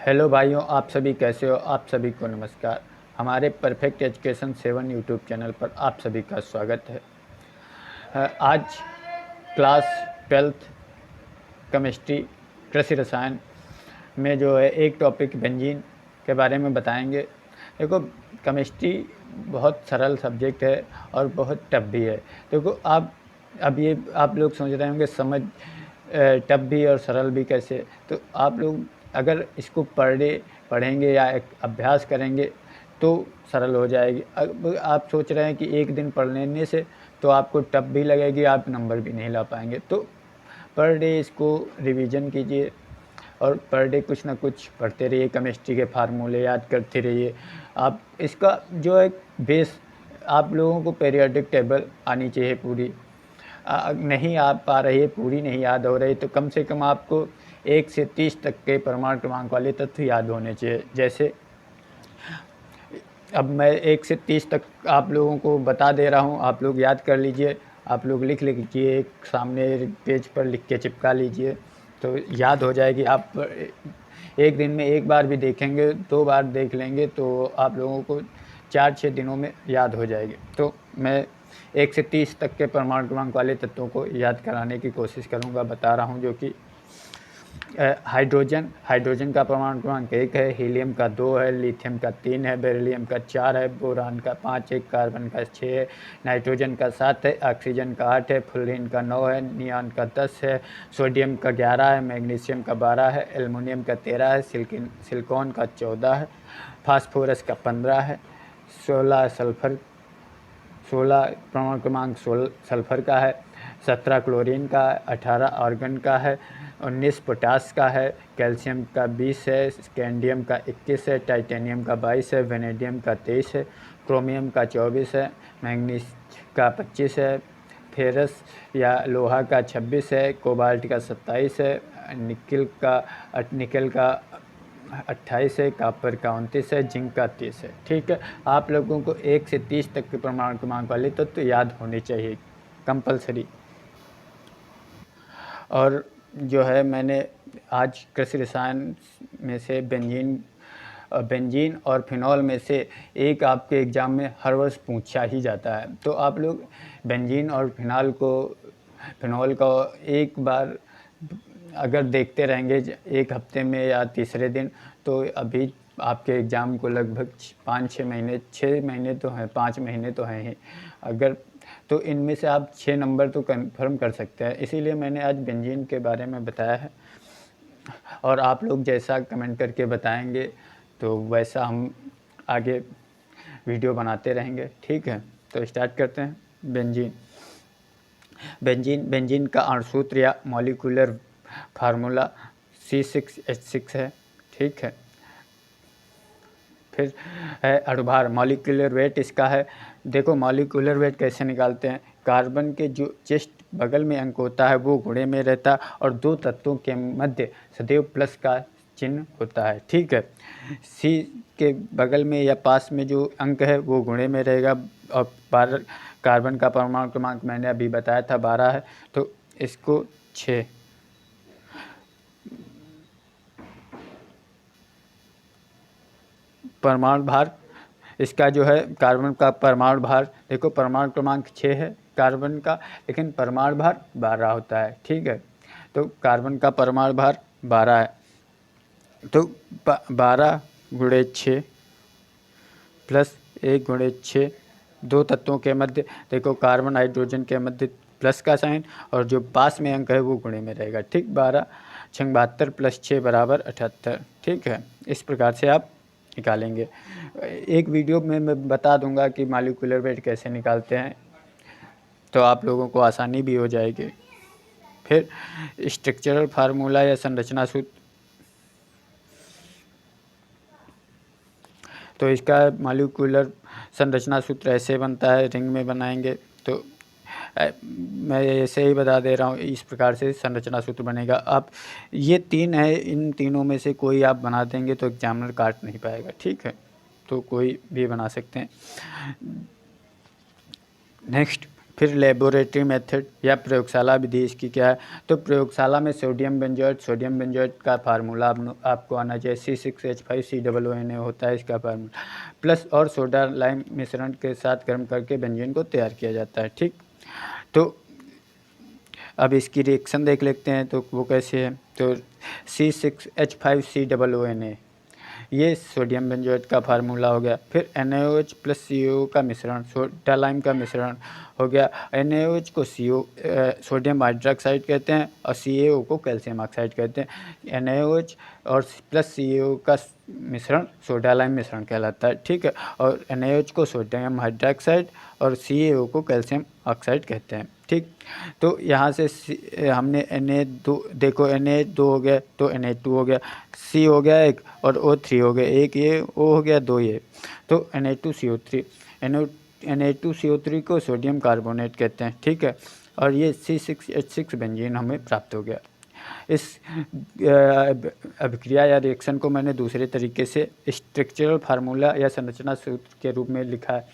Hello भाइयों, आप सभी कैसे हो? आप सभी को नमस्कार। हमारे परफेक्ट एजुकेशन 7 यूट्यूब चैनल पर आप सभी का स्वागत है। आज क्लास 12th केमिस्ट्री कृषि रसायन में जो है एक टॉपिक बेंजीन के बारे में बताएंगे। देखो, केमिस्ट्री बहुत सरल सब्जेक्ट है और बहुत टफ भी है। देखो, अब ये आप लोग सोच रहे होंगे समझ टफ भी और सरल भी कैसे। तो आप लोग अगर इसको पर डे पढ़ेंगे या एक अभ्यास करेंगे तो सरल हो जाएगी। अब आप सोच रहे हैं कि एक दिन पढ़ लेने से तो आपको टफ भी लगेगी, आप नंबर भी नहीं ला पाएंगे। तो पर डे इसको रिवीजन कीजिए और पर डे कुछ ना कुछ पढ़ते रहिए, केमिस्ट्री के फार्मूले याद करते रहिए। आप इसका जो है बेस, आप लोगों को पीरियोडिक टेबल आनी चाहिए पूरी। नहीं आ पा रही है, पूरी नहीं याद हो रही, तो कम से कम आपको 1 से 30 तक के परमाणु क्रमांक वाले तत्व याद होने चाहिए। जैसे अब मैं 1 से 30 तक आप लोगों को बता दे रहा हूँ, आप लोग याद कर लीजिए। आप लोग लिख लीजिए, एक सामने पेज पर लिख के चिपका लीजिए तो याद हो जाएगी। आप एक दिन में एक बार भी देखेंगे, 2 बार देख लेंगे तो आप लोगों को 4-6 दिनों में याद हो जाएगी। तो मैं 1 से 30 तक के परमाणु क्रमांक वाले तत्वों को याद कराने की कोशिश करूँगा, बता रहा हूँ। जो कि हाइड्रोजन का परमाणु क्रमांक 1 है, हीलियम का 2 है, लिथियम का 3 है, बेरिलियम का 4 है, बोरान का 5 है, कार्बन का 6 है, नाइट्रोजन का 7 है, ऑक्सीजन का 8 है, फ्लोरीन का 9 है, नियॉन का 10 है, सोडियम का 11 है, मैग्नीशियम का 12 है, एल्युमिनियम का 13 है, सिलिकॉन का 14 है, फास्फोरस का 15 है, 16 परमाणु क्रमांक सल्फर का है, 17 क्लोरीन का है, 18 आर्गन का है, 19 पोटास का है, कैल्शियम का 20 है, स्कैंडियम का 21 है, टाइटेनियम का 22 है, वेनेडियम का 23 है, क्रोमियम का 24 है, मैंगनीज का 25 है, फेरस या लोहा का 26 है, कोबाल्ट का 27 है, निकल का 28 है, कापर का 29 है, जिंक का 30 है। ठीक है, आप लोगों को 1 से 30 तक के परमाणु क्रमांक वाले तत्व याद होने चाहिए, कंपलसरी। और जो है मैंने आज कृषि रसायन में से बेंजीन और फिनॉल में से एक आपके एग्ज़ाम में हर वर्ष पूछा ही जाता है। तो आप लोग बेंजीन और फिनॉल का एक बार अगर देखते रहेंगे एक हफ्ते में या तीसरे दिन, तो अभी आपके एग्ज़ाम को लगभग 5-6 महीने, 6 महीने तो हैं, 5 महीने तो हैं ही। अगर तो इनमें से आप 6 नंबर तो कंफर्म कर सकते हैं। इसीलिए मैंने आज बेंजीन के बारे में बताया है और आप लोग जैसा कमेंट करके बताएंगे तो वैसा हम आगे वीडियो बनाते रहेंगे। ठीक है, तो स्टार्ट करते हैं। बेंजीन का अणुसूत्र या मॉलिक्यूलर फार्मूला C6H6 है। ठीक है, फिर है अणुभार, मॉलिक्यूलर वेट इसका है। देखो, मॉलिक्यूलर वेट कैसे निकालते हैं। कार्बन के जो जस्ट बगल में अंक होता है वो गुणे में रहता है और दो तत्वों के मध्य सदैव प्लस का चिन्ह होता है। ठीक है, सी के बगल में या पास में जो अंक है वो गुणे में रहेगा। और 12 कार्बन का परमाणु क्रमांक मैंने अभी बताया था 12 है, तो इसको 6। परमाणु भार इसका जो है, कार्बन का परमाणु भार, देखो परमाणु क्रमांक 6 है कार्बन का, लेकिन परमाणु भार 12 होता है। ठीक है, तो कार्बन का परमाणु भार 12 है, तो 12 गुणे 6 प्लस 1 गुणे 6, दो तत्वों के मध्य, देखो कार्बन हाइड्रोजन के मध्य प्लस का साइन और जो पास में अंक है वो गुणे में रहेगा। ठीक, 12 6 72 प्लस 6 बराबर 78। ठीक है, इस प्रकार से आप निकालेंगे। एक वीडियो में मैं बता दूंगा कि मॉलिक्यूलर वेट कैसे निकालते हैं, तो आप लोगों को आसानी भी हो जाएगी। फिर स्ट्रक्चरल फार्मूला या संरचना सूत्र, तो इसका मॉलिक्यूलर संरचना सूत्र ऐसे बनता है, रिंग में बनाएंगे तो मैं ऐसे ही बता दे रहा हूँ, इस प्रकार से संरचना सूत्र बनेगा। अब ये 3 है, इन तीनों में से कोई आप बना देंगे तो एग्जामिनर काट नहीं पाएगा। ठीक है, तो कोई भी बना सकते हैं। नेक्स्ट, फिर लेबोरेटरी मेथड या प्रयोगशाला विधि इसकी क्या है, तो प्रयोगशाला में सोडियम बेंजोएट का फार्मूला आपको आना चाहिए, C6H5COONA होता है इसका फार्मूला, प्लस और सोडा लाइम मिश्रण के साथ गर्म करके बेंजीन को तैयार किया जाता है। ठीक, तो अब इसकी रिएक्शन देख लेते हैं तो वो कैसे है, तो C6H5COONA ये सोडियम बेंजोएट का फार्मूला हो गया। फिर NaOH प्लस CO का मिश्रण, सोडा लाइम का मिश्रण हो गया। NaOH को सोडियम हाइड्रोक्साइड कहते हैं और CaO को कैल्शियम ऑक्साइड कहते हैं। NaOH और प्लस CaO का मिश्रण सोडा लाइम मिश्रण कहलाता है। ठीक है, और NaOH को सोडियम हाइड्रोक्साइड और CaO को कैल्शियम ऑक्साइड कहते हैं। ठीक, तो यहाँ से हमने Na2 देखो, Na2 हो गया तो Na2 हो गया, C हो गया एक और O3 हो गया, एक ये O हो गया, दो ये, तो Na2CO3 Na2CO3 को सोडियम कार्बोनेट कहते हैं। ठीक है, और ये C6H6 बेंजीन हमें प्राप्त हो गया। इस अभिक्रिया या रिएक्शन को मैंने दूसरे तरीके से स्ट्रक्चरल फार्मूला या संरचना सूत्र के रूप में लिखा है।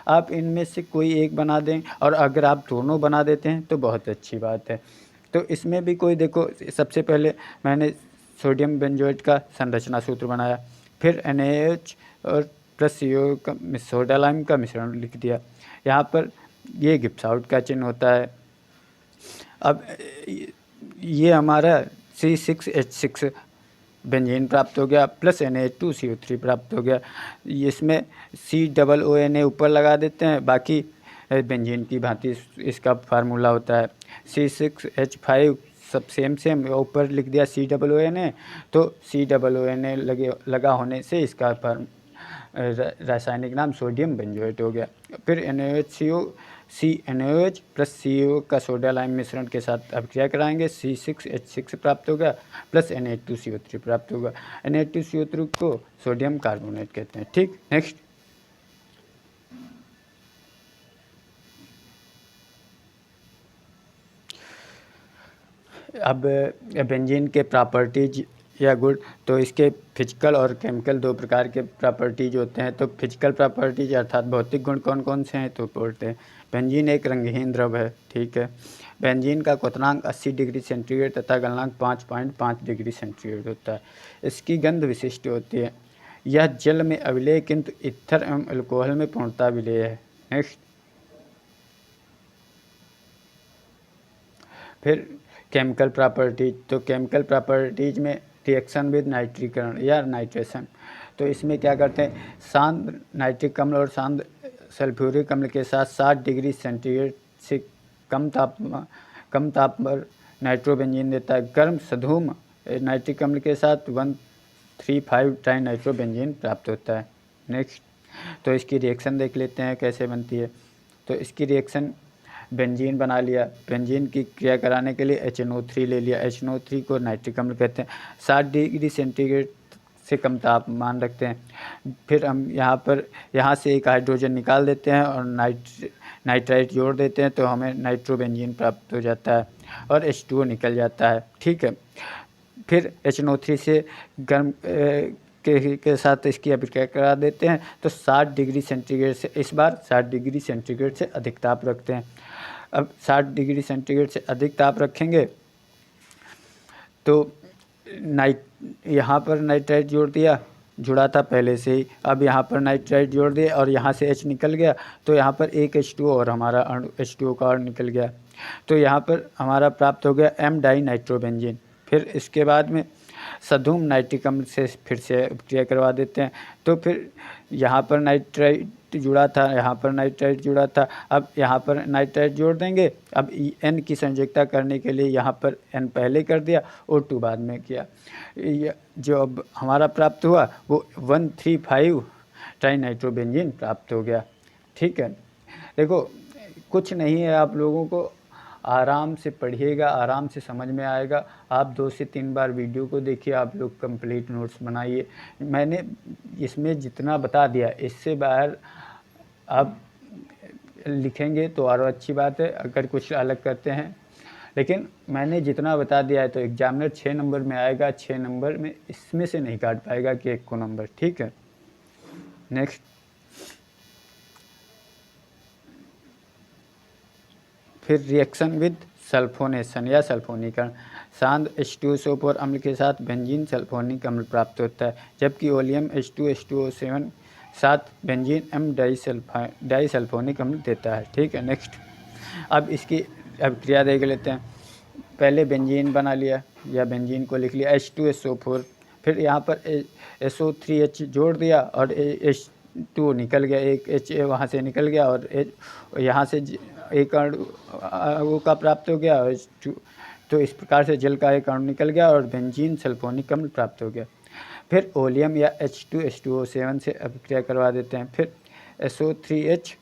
आप इनमें से कोई एक बना दें, और अगर आप दोनों बना देते हैं तो बहुत अच्छी बात है। तो इसमें भी कोई देखो, सबसे पहले मैंने सोडियम बेंजोएट का संरचना सूत्र बनाया, फिर NaOH और प्लस CO का सोडा लाइम का मिश्रण लिख दिया। यहाँ पर ये गिब्स आउट का चिन्ह होता है। अब ये हमारा C6H6 बेंजीन प्राप्त हो गया, प्लस Na2CO3 प्राप्त हो गया। इसमें COONA ऊपर लगा देते हैं, बाकी बेंजीन की भांति इसका फार्मूला होता है। C6H5 सब सेम ऊपर लिख दिया COONA, तो COONA लगा होने से इसका रासायनिक नाम सोडियम बेंजोएट हो गया। फिर NaOH प्लस CO का सोडा लाइम मिश्रण के साथ अभिक्रिया कराएंगे, C6H6 प्राप्त होगा, प्लस Na2CO3 प्राप्त होगा। Na2CO3 को सोडियम कार्बोनेट कहते हैं। ठीक, नेक्स्ट, अब बेंजीन के प्रॉपर्टीज या गुण, तो इसके फिजिकल और केमिकल दो प्रकार के प्रॉपर्टीज होते हैं। तो फिजिकल प्रॉपर्टीज अर्थात भौतिक गुण कौन कौन से हैं, तो बोलते हैं बेंजीन एक रंगहीन द्रव है। ठीक है, बेंजीन का क्वथनांक 80 डिग्री सेंटीग्रेड तथा गलनांक 5.5 डिग्री सेंटीग्रेड होता है। इसकी गंध विशिष्ट होती है। यह जल में अविलेय किंतु ईथर एवं अल्कोहल में पूर्णतः विलेय है। नेक्स्ट, फिर केमिकल प्रॉपर्टीज, तो केमिकल प्रॉपर्टीज में रिएक्शन विद नाइट्रीकरण या नाइट्रेशन, तो इसमें क्या करते हैं, शांत नाइट्रिक अम्ल और शांत सल्फ्यूरिक अम्ल के साथ 60 डिग्री सेंटीग्रेड से कम ताप पर नाइट्रोबेंजीन देता है। गर्म सधूम नाइट्रिक अम्ल के साथ 135 ट्राई नाइट्रोबेंजीन प्राप्त होता है। नेक्स्ट, तो इसकी रिएक्शन देख लेते हैं कैसे बनती है। तो इसकी रिएक्शन, बेंजीन बना लिया, बेंजीन की क्रिया कराने के लिए HNO3 ले लिया, HNO3 को नाइट्रिक अम्ल कहते हैं। 60 डिग्री सेंटीग्रेड से कम तापमान रखते हैं। फिर हम यहाँ से एक हाइड्रोजन निकाल देते हैं और नाइट्राइट जोड़ देते हैं, तो हमें नाइट्रोबेंजीन प्राप्त हो जाता है और H2O निकल जाता है। ठीक है, फिर HNO3 से गर्म के साथ इसकी अभिक्रिया करा देते हैं, तो 60 डिग्री सेंटीग्रेड से, इस बार 60 डिग्री सेंटीग्रेड से अधिक ताप रखते हैं। अब 60 डिग्री सेंटीग्रेड से अधिक ताप रखेंगे तो यहाँ पर नाइट्राइट जोड़ दिया, जुड़ा था पहले से ही, अब यहाँ पर नाइट्राइट जोड़ दिया और यहाँ से H निकल गया, तो यहाँ पर एक H2O और हमारा अणु H2O का और निकल गया, तो यहाँ पर हमारा प्राप्त हो गया M डाई नाइट्रोबेंजीन। फिर इसके बाद में सधूम नाइट्रिक अम्ल से फिर से अभिक्रिया करवा देते हैं, तो फिर यहाँ पर नाइट्राइट जुड़ा था, यहाँ पर नाइट्राइट जुड़ा था, अब यहाँ पर नाइट्राइट जोड़ देंगे। अब N की संयोजकता करने के लिए यहाँ पर N पहले कर दिया, O2 बाद में किया। जो अब हमारा प्राप्त हुआ वो 135 ट्राई नाइट्रोबेंजीन प्राप्त हो गया। ठीक है, देखो कुछ नहीं है, आप लोगों को आराम से पढ़िएगा, आराम से समझ में आएगा। आप 2 से 3 बार वीडियो को देखिए, आप लोग कंप्लीट नोट्स बनाइए। मैंने इसमें जितना बता दिया, इससे बाहर आप लिखेंगे तो और अच्छी बात है, अगर कुछ अलग करते हैं, लेकिन मैंने जितना बता दिया है तो एग्जामिनर 6 नंबर में आएगा, 6 नंबर में इसमें से नहीं काट पाएगा कि 1 को नंबर। ठीक है, नेक्स्ट, फिर रिएक्शन विद सल्फोनेशन या सल्फोनीकरण, शांत H2SO4 अम्ल के साथ बेंजीन सल्फोनिक अम्ल प्राप्त होता है, जबकि ओलियम H2H2O7 साथ बेंजीन M डाइसल्फोनिक अम्ल देता है। ठीक है, नेक्स्ट अब इसकी अभिक्रिया देख लेते हैं। पहले बेंजीन बना लिया या बेंजीन को लिख लिया H2SO4, फिर यहाँ पर SO3H जोड़ दिया और H2 निकल गया, एक H वहाँ से निकल गया और यहाँ से एक अणु का प्राप्त हो गया H2, तो इस प्रकार से जल का एक अणु निकल गया और बेंजीन सल्फोनिक अम्ल प्राप्त हो गया। फिर ओलियम या H2H2O7 से अभिक्रिया करवा देते हैं। फिर SO3H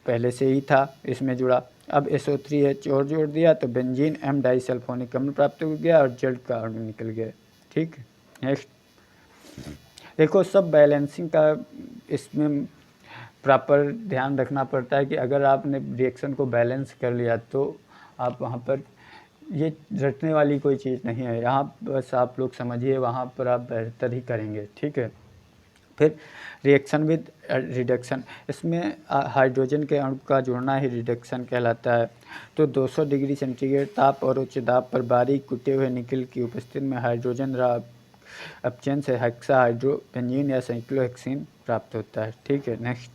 पहले से ही था इसमें जुड़ा, अब SO3H और जोड़ दिया तो बेंजीन M डाइसल्फोनिक अम्ल प्राप्त हो गया और जल का अणु निकल गया। ठीक, नेक्स्ट देखो, सब बैलेंसिंग का इसमें प्रॉपर ध्यान रखना पड़ता है कि अगर आपने रिएक्शन को बैलेंस कर लिया तो आप वहाँ पर, ये रटने वाली कोई चीज़ नहीं है, यहाँ बस आप लोग समझिए, वहाँ पर आप बेहतर ही करेंगे। ठीक है, फिर रिएक्शन विद रिडक्शन, इसमें हाइड्रोजन के अणु का जुड़ना ही रिडक्शन कहलाता है। तो 200 डिग्री सेंटीग्रेड ताप और उच्च दाब पर बारीक कुटे हुए निकल की उपस्थिति में हाइड्रोजन अपचयन से हेक्सा हाइड्रोबेंजीन या साइक्लोहेक्सीन प्राप्त होता है। ठीक है, नेक्स्ट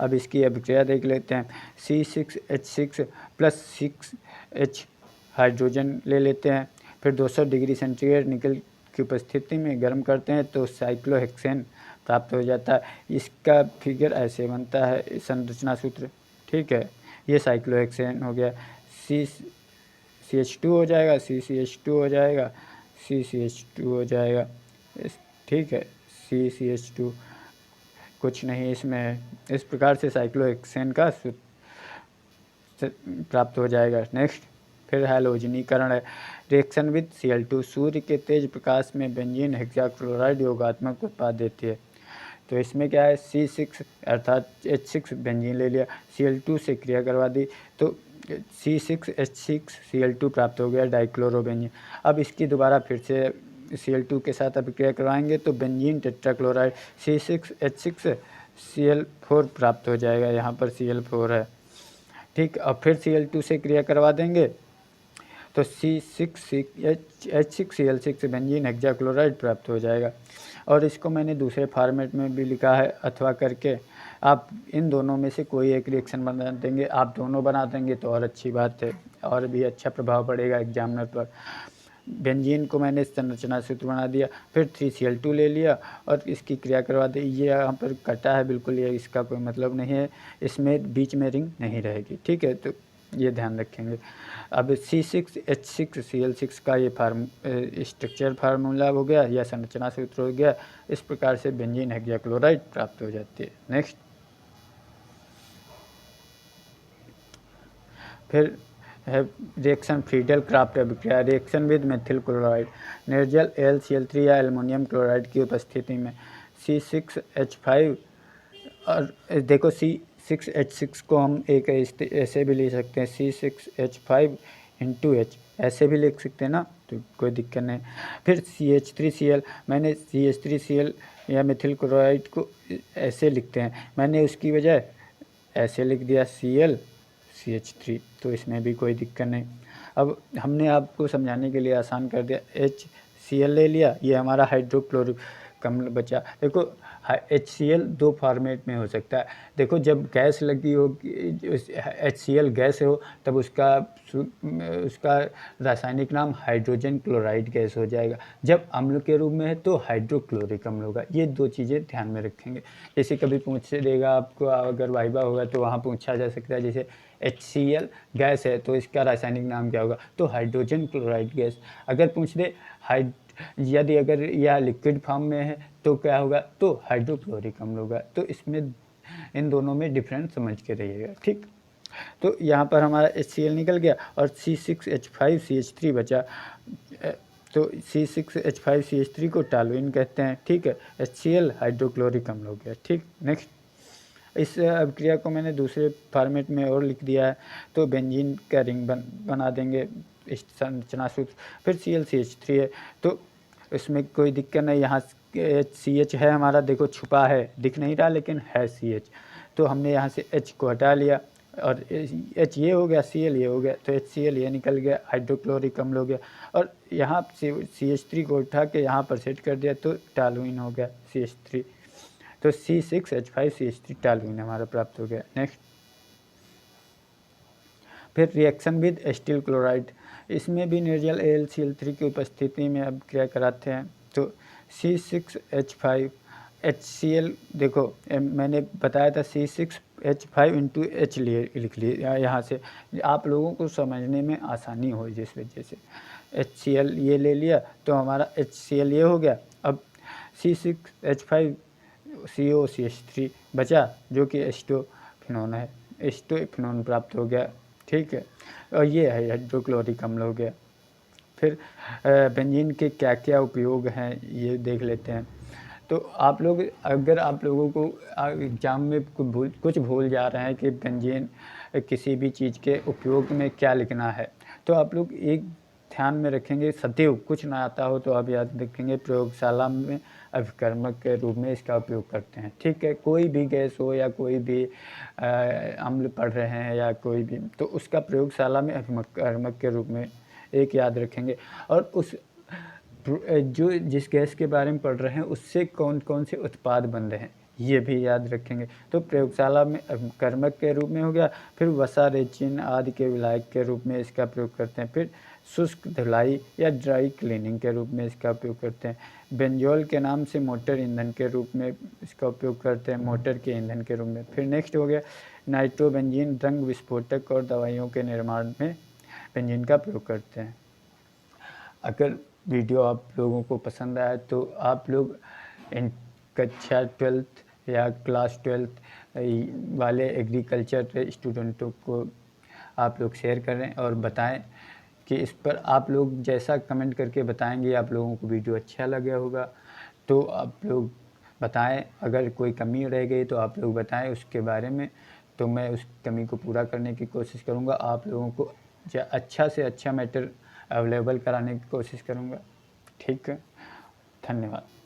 अब इसकी अभिक्रिया देख लेते हैं। C6H6 + 6H हाइड्रोजन ले लेते हैं, फिर 200 डिग्री सेंटीग्रेड निकल की उपस्थिति में गर्म करते हैं तो साइक्लोहेक्सेन प्राप्त हो जाता है। इसका फिगर ऐसे बनता है, संरचना सूत्र। ठीक है, ये साइक्लोहेक्सेन हो गया, CH2 हो जाएगा, CCH2 हो जाएगा, CCH2 हो जाएगा। ठीक है, CCH2 कुछ नहीं इसमें है, इस प्रकार से साइक्लोहेक्सेन का प्राप्त हो जाएगा। नेक्स्ट फिर हैलोजनीकरण है। रिएक्शन विद Cl2, सूर्य के तेज प्रकाश में बेंजीन हेक्साक्लोराइड योगात्मक उत्पाद देती है। तो इसमें क्या है, C6 अर्थात H6 बेंजीन ले लिया, Cl2 से क्रिया करवा दी तो C6H6Cl2 प्राप्त हो गया डाइक्लोरोबेंजीन। अब इसकी दोबारा फिर से Cl2 के साथ अभिक्रिया करवाएंगे तो बेंजीन टेट्राक्लोराइड C6H6Cl4 प्राप्त हो जाएगा, यहाँ पर Cl4 है। ठीक, अब फिर Cl2 से क्रिया करवा देंगे तो C6H6Cl6 बेंजीन हेक्साक्लोराइड प्राप्त हो जाएगा। और इसको मैंने दूसरे फॉर्मेट में भी लिखा है, अथवा करके आप इन दोनों में से कोई एक रिएक्शन बना देंगे, आप दोनों बना देंगे तो और अच्छी बात है, और भी अच्छा प्रभाव पड़ेगा एग्जामिनर पर। बेंजीन को मैंने संरचना सूत्र बना दिया, फिर 3Cl2 ले लिया और इसकी क्रिया करवा दी। ये यहाँ पर कटा है बिल्कुल, ये इसका कोई मतलब नहीं है, इसमें बीच में रिंग नहीं रहेगी। ठीक है, तो ये ध्यान रखेंगे। अब C6H6Cl6 का ये स्ट्रक्चर फार्मूला हो गया या संरचना सूत्र हो गया। इस प्रकार से बेंजीन हेक्साक्लोराइड प्राप्त हो जाती है। नेक्स्ट फिर है रिएक्शन फ्रीडल क्राफ्ट अभिक्रिया। रिएक्शन विद मेथिल क्लोराइड, निर्जल AlCl3 या एल्युमिनियम क्लोराइड की उपस्थिति में C6H5, और देखो C6H6 को हम एक ऐसे भी ले सकते हैं, C6H5 × H ऐसे भी लिख सकते हैं ना, तो कोई दिक्कत नहीं। फिर CH3Cl, मैंने CH3Cl या मेथिल क्लोराइड को ऐसे लिखते हैं, मैंने उसकी वजह ऐसे लिख दिया ClCH3, तो इसमें भी कोई दिक्कत नहीं। अब हमने आपको समझाने के लिए आसान कर दिया, HCl ले लिया, ये हमारा हाइड्रोक्लोरिक अम्ल बचा। देखो HCl दो फॉर्मेट में हो सकता है। देखो जब गैस लगी होगी, HCl गैस हो, तब उसका रासायनिक नाम हाइड्रोजन क्लोराइड गैस हो जाएगा। जब अम्ल के रूप में है तो हाइड्रोक्लोरिक अम्ल होगा। ये दो चीज़ें ध्यान में रखेंगे। जैसे कभी पूछ देगा आपको, अगर वाइवा होगा तो वहाँ पूछा जा सकता है, जैसे HCl गैस है तो इसका रासायनिक नाम क्या होगा, तो हाइड्रोजन क्लोराइड गैस। अगर पूछ दे यदि अगर यह लिक्विड फॉर्म में है तो क्या होगा, तो हाइड्रोक्लोरिक अम्ल होगा। तो इसमें इन दोनों में डिफरेंस समझ के रहिएगा। ठीक, तो यहाँ पर हमारा HCl निकल गया और C6H5CH3 बचा, तो C6H5CH3 को टॉलुइन कहते हैं। ठीक है, HCl हाइड्रोक्लोरिक अम्ल हो गया। ठीक, नेक्स्ट इस अभिक्रिया को मैंने दूसरे फॉर्मेट में और लिख दिया है, तो बेंजीन का रिंग बना देंगे, इस संरचना सूत्र। फिर ClCH3 है, तो इसमें कोई दिक्कत नहीं। यहाँ CH है हमारा, देखो छुपा है, दिख नहीं रहा लेकिन है CH, तो हमने यहाँ से H को हटा लिया, और H ये हो गया, Cl ये हो गया, तो HCl ये निकल गया, हाइड्रोक्लोरिक अम्ल हो गया। और यहाँ CH3 को उठा के यहाँ पर सेट कर दिया तो टॉलुइन हो गया CH3, तो C6H5CH3 टॉलुइन हमारा प्राप्त हो गया। नेक्स्ट, फिर रिएक्शन विद एस्टिल क्लोराइड, इसमें भी निर्जल AlCl3 की उपस्थिति में अब क्रिया कराते हैं। तो C6H5 HCl, देखो मैंने बताया था C6H5 × H लिए लिख लिए यहाँ से, आप लोगों को समझने में आसानी हो जिस वजह से HCl ये ले लिया तो हमारा HCl ये हो गया। अब C6H5COCH3 बचा जो कि एस्टोफिनोन है, एस्टोफिनोन प्राप्त हो गया, ठीक है। और ये है हाइड्रोक्लोरिक अम्ल हो गया। फिर बेंजीन के क्या क्या उपयोग हैं ये देख लेते हैं। तो आप लोग, अगर आप लोगों को एग्ज़ाम में कुछ भूल जा रहे हैं कि बेंजीन किसी भी चीज़ के उपयोग में क्या लिखना है, तो आप लोग एक ध्यान में रखेंगे, सदैव कुछ ना आता हो तो आप याद रखेंगे प्रयोगशाला में अभिकर्मक के रूप में इसका उपयोग करते हैं, ठीक है। कोई भी गैस हो या कोई भी अम्ल पढ़ रहे हैं या कोई भी, तो उसका प्रयोगशाला में अभिकर्मक के रूप में एक याद रखेंगे। और उस जो जिस गैस के बारे में पढ़ रहे हैं उससे कौन कौन से उत्पाद बन रहे हैं ये भी याद रखेंगे। तो प्रयोगशाला में कर्मक के रूप में हो गया। फिर वसा, रेजिन आदि के विलायक के रूप में इसका प्रयोग करते हैं। फिर शुष्क धुलाई या ड्राई क्लीनिंग के रूप में इसका उपयोग करते हैं। बेंजोल के नाम से मोटर ईंधन के रूप में इसका उपयोग करते हैं, मोटर के ईंधन के रूप में। फिर नेक्स्ट हो गया नाइट्रोबेंजीन, रंग विस्फोटक और दवाइयों के निर्माण में बेंजीन का प्रयोग करते हैं। अगर वीडियो आप लोगों को पसंद आया तो आप लोग इन कक्षा 12th या क्लास 12th वाले एग्रीकल्चर स्टूडेंटों को आप लोग शेयर करें और बताएं कि इस पर आप लोग जैसा कमेंट करके बताएंगे आप लोगों को वीडियो अच्छा लगा होगा, तो आप लोग बताएं। अगर कोई कमी रह गई तो आप लोग बताएं उसके बारे में, तो मैं उस कमी को पूरा करने की कोशिश करूंगा। आप लोगों को अच्छा से अच्छा मैटर अवेलेबल कराने की कोशिश करूंगा, ठीक है। धन्यवाद।